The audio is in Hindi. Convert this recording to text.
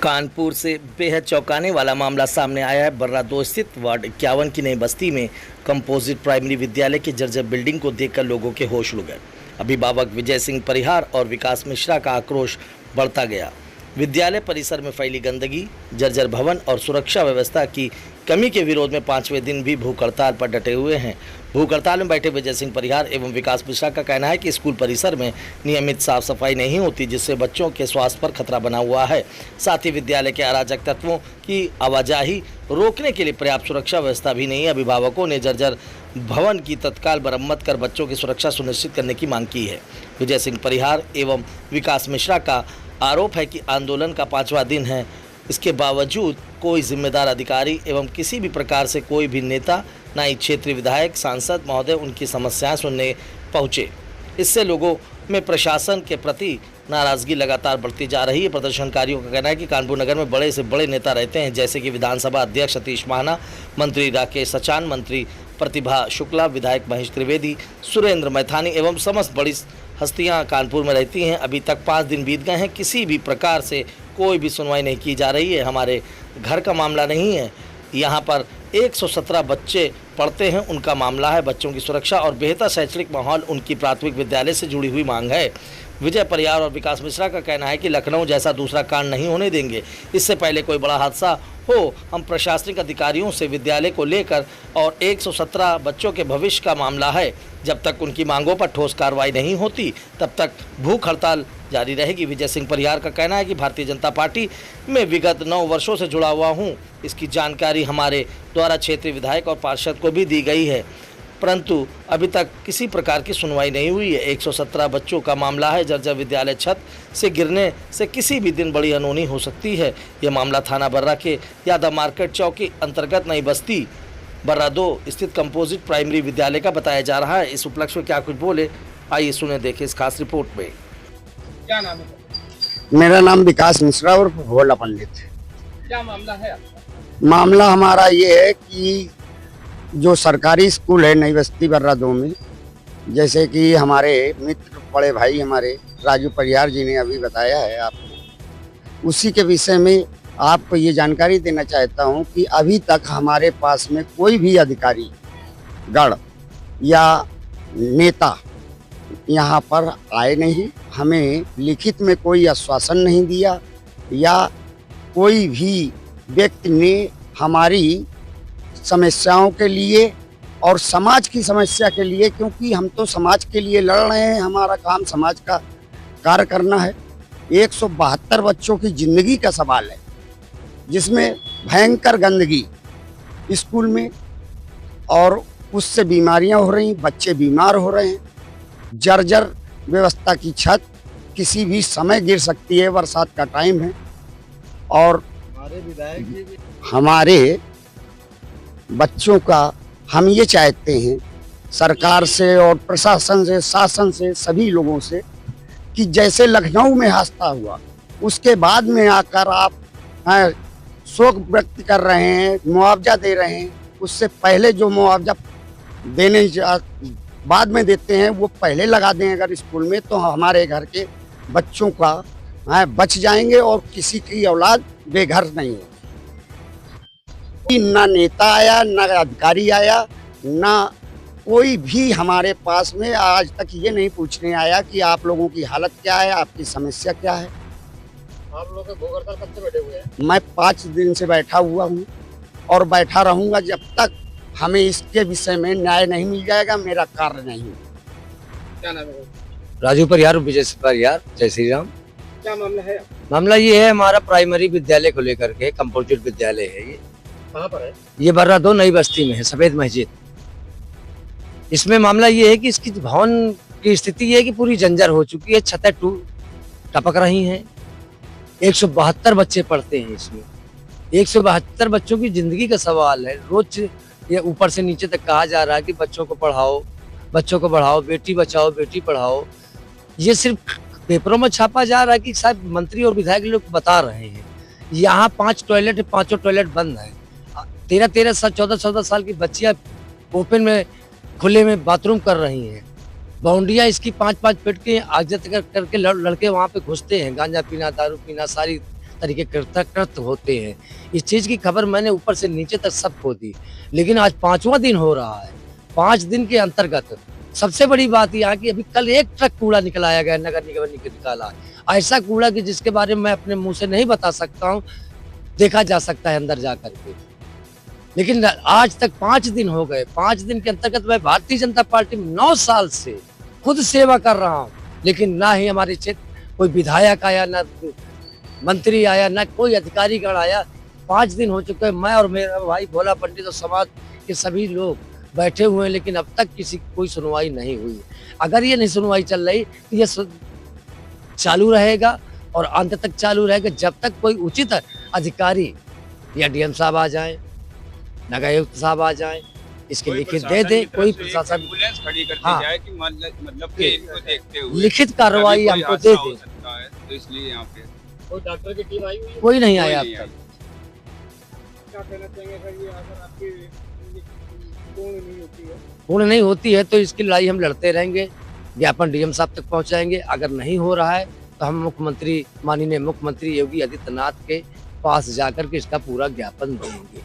कानपुर से बेहद चौंकाने वाला मामला सामने आया है। बर्रा 2 स्थित वार्ड 51 की नई बस्ती में कंपोजिट प्राइमरी विद्यालय की जर्जर बिल्डिंग को देखकर लोगों के होश उड़ गए। अभिभावक विजय सिंह परिहार और विकास मिश्रा का आक्रोश बढ़ता गया। विद्यालय परिसर में फैली गंदगी, जर्जर भवन और सुरक्षा व्यवस्था की कमी के विरोध में 5वें दिन भी भूख हड़ताल पर डटे हुए हैं। भूख हड़ताल में बैठे विजय सिंह परिहार एवं विकास मिश्रा का कहना है कि स्कूल परिसर में नियमित साफ सफाई नहीं होती, जिससे बच्चों के स्वास्थ्य पर खतरा बना हुआ है। साथ ही विद्यालय के अराजक तत्वों की आवाजाही रोकने के लिए पर्याप्त सुरक्षा व्यवस्था भी नहीं है। अभिभावकों ने जर्जर भवन की तत्काल मरम्मत कर बच्चों की सुरक्षा सुनिश्चित करने की मांग की है। विजय सिंह परिहार एवं विकास मिश्रा का आरोप है कि आंदोलन का 5वां दिन है, इसके बावजूद कोई जिम्मेदार अधिकारी एवं किसी भी प्रकार से कोई भी नेता, ना ही क्षेत्रीय विधायक, सांसद महोदय उनकी समस्याएं सुनने पहुंचे। इससे लोगों में प्रशासन के प्रति नाराजगी लगातार बढ़ती जा रही है। प्रदर्शनकारियों का कहना है कि कानपुर नगर में बड़े से बड़े नेता रहते हैं, जैसे कि विधानसभा अध्यक्ष सतीश महाना, मंत्री राकेश सचान, मंत्री प्रतिभा शुक्ला, विधायक महेश त्रिवेदी, सुरेंद्र मैथानी एवं समस्त बड़ी हस्तियां कानपुर में रहती हैं। अभी तक 5 दिन बीत गए हैं, किसी भी प्रकार से कोई भी सुनवाई नहीं की जा रही है। हमारे घर का मामला नहीं है, यहाँ पर 117 बच्चे पढ़ते हैं, उनका मामला है। बच्चों की सुरक्षा और बेहतर शैक्षणिक माहौल उनकी प्राथमिक विद्यालय से जुड़ी हुई मांग है। विजय परिहार और विकास मिश्रा का कहना है कि लखनऊ जैसा दूसरा कांड नहीं होने देंगे। इससे पहले कोई बड़ा हादसा हो, हम प्रशासनिक अधिकारियों से विद्यालय को लेकर और 117 बच्चों के भविष्य का मामला है, जब तक उनकी मांगों पर ठोस कार्रवाई नहीं होती तब तक भूख हड़ताल जारी रहेगी। विजय सिंह परिहार का कहना है कि भारतीय जनता पार्टी में विगत 9 वर्षों से जुड़ा हुआ हूं। इसकी जानकारी हमारे द्वारा क्षेत्रीय विधायक और पार्षद को भी दी गई है, परंतु अभी तक किसी प्रकार की सुनवाई नहीं हुई है। 117 बच्चों का मामला है। जर्जर विद्यालय छत से गिरने से किसी भी दिन बड़ी अनहोनी हो सकती है। यह मामला थाना बर्रा के यादव मार्केट चौकी अंतर्गत नई बस्ती बर्रा 2 स्थित कंपोजिट प्राइमरी विद्यालय का बताया जा रहा है। इस उपलक्ष्य में क्या कुछ बोले, आइए सुने देखें इस खास रिपोर्ट में। क्या नाम है? मेरा नाम विकास मिश्रा और भोला पंडित। क्या मामला है आपका? मामला हमारा ये है कि जो सरकारी स्कूल है नई बस्ती बर्रा 2 में, जैसे कि हमारे मित्र बड़े भाई हमारे राजू परिहार जी ने अभी बताया है आपको, उसी के विषय में आपको ये जानकारी देना चाहता हूँ कि अभी तक हमारे पास में कोई भी अधिकारी गण या नेता यहाँ पर आए नहीं, हमें लिखित में कोई आश्वासन नहीं दिया, या कोई भी व्यक्ति ने हमारी समस्याओं के लिए और समाज की समस्या के लिए, क्योंकि हम तो समाज के लिए लड़ रहे हैं, हमारा काम समाज का कार्य करना है। 172 बच्चों की ज़िंदगी का सवाल है, जिसमें भयंकर गंदगी स्कूल में और उससे बीमारियां हो रही, बच्चे बीमार हो रहे हैं। जर्जर व्यवस्था की छत किसी भी समय गिर सकती है, बरसात का टाइम है। और हमारे विधायक जी भी हमारे बच्चों का हम ये चाहते हैं सरकार से और प्रशासन से, शासन से, सभी लोगों से, कि जैसे लखनऊ में हादसा हुआ उसके बाद में आकर आप शोक व्यक्त कर रहे हैं, मुआवजा दे रहे हैं, उससे पहले जो मुआवजा देने बाद में देते हैं वो पहले लगा दें अगर स्कूल में, तो हमारे घर के बच्चों का बच जाएंगे और किसी की औलाद बेघर नहीं होगी। ना नेता आया, ना अधिकारी आया, ना कोई भी हमारे पास में आज तक ये नहीं पूछने आया कि आप लोगों की हालत क्या है, आपकी समस्या क्या है। आप लोग भूख हड़ताल कब से बैठे हुए हैं? मैं 5 दिन से बैठा हुआ हूँ और बैठा रहूँगा जब तक हमें इसके विषय में न्याय नहीं मिल जाएगा, मेरा कार्य नहीं होगा। क्या नाम है? राजू परिहार, विजय परिहार, जय श्री राम। क्या मामला है? मामला ये है, हमारा प्राइमरी विद्यालय को लेकर के कंपोजिट विद्यालय है। ये कहाँ पर है? ये बर्रा 2 नई बस्ती में है, सफेद मस्जिद। इसमें मामला ये है कि इसकी भवन की स्थिति ये है कि पूरी जंजर हो चुकी है, छतें टपक रही हैं। 172 बच्चे पढ़ते हैं इसमें। 172 बच्चों की जिंदगी का सवाल है। रोज ये ऊपर से नीचे तक कहा जा रहा है कि बच्चों को पढ़ाओ, बच्चों को बढ़ाओ, बेटी बचाओ, बेटी पढ़ाओ। ये सिर्फ पेपरों में छापा जा रहा है कि शायद मंत्री और विधायक लोग बता रहे हैं। यहाँ 5 टॉयलेट है, 5 टॉयलेट बंद है। 13 साल 14 साल की बच्चियाँ ओपन में, खुले में बाथरूम कर रही हैं। बाउंड्रियाँ इसकी 5-5 फीट की आज्ञा करके लड़के वहाँ पे घुसते हैं, गांजा पीना, दारू पीना, सारी तरीके कृतकृत होते हैं। इस चीज़ की खबर मैंने ऊपर से नीचे तक सबको दी, लेकिन आज 5वां दिन हो रहा है। 5 दिन के अंतर्गत सबसे बड़ी बात यहाँ की अभी कल एक ट्रक कूड़ा निकलाया गया, नगर निगम ने निकाला। ऐसा कूड़ा कि जिसके बारे में मैं अपने मुंह से नहीं बता सकता हूँ, देखा जा सकता है अंदर जा करके। लेकिन आज तक 5 दिन हो गए। 5 दिन के अंतर्गत मैं भारतीय जनता पार्टी में 9 साल से खुद सेवा कर रहा हूँ, लेकिन ना ही हमारे क्षेत्र कोई विधायक आया, ना मंत्री आया, ना कोई अधिकारीगण आया। 5 दिन हो चुके हैं, मैं और मेरा भाई भोला पंडित और समाज के सभी लोग बैठे हुए हैं, लेकिन अब तक किसी कोई सुनवाई नहीं हुई। अगर ये नहीं सुनवाई चल रही तो ये चालू रहेगा और अंत तक चालू रहेगा, जब तक कोई उचित अधिकारी या डीएम साहब आ जाएं, नगर आयुक्त साहब आ जाएं, इसके लिखित दे दे। कोई प्रशासन एम्बुलेंस खड़ी करती हाँ। जाए कि मतलब कि इसको देखते हुए लिखित कार्रवाई कभी कोई हमको दे हादसा हो दे। सकता है, तो इसलिए यहाँ पे कोई डॉक्टर की टीम आई हुई है? कोई नहीं कोई आया अब नहीं तक। क्या कहना चाहेंगे सर, ये अगर आपकी पूर्ण नहीं होती है? पूर्ण नहीं होती है तो इसकी लड़ाई हम लड़ते रहेंगे, ज्ञापन डीएम साहब तक पहुंचाएंगे। अगर नहीं हो रहा है तो हम मुख्यमंत्री, माननीय मुख्यमंत्री योगी आदित्यनाथ के पास जाकर के इसका पूरा ज्ञापन देंगे।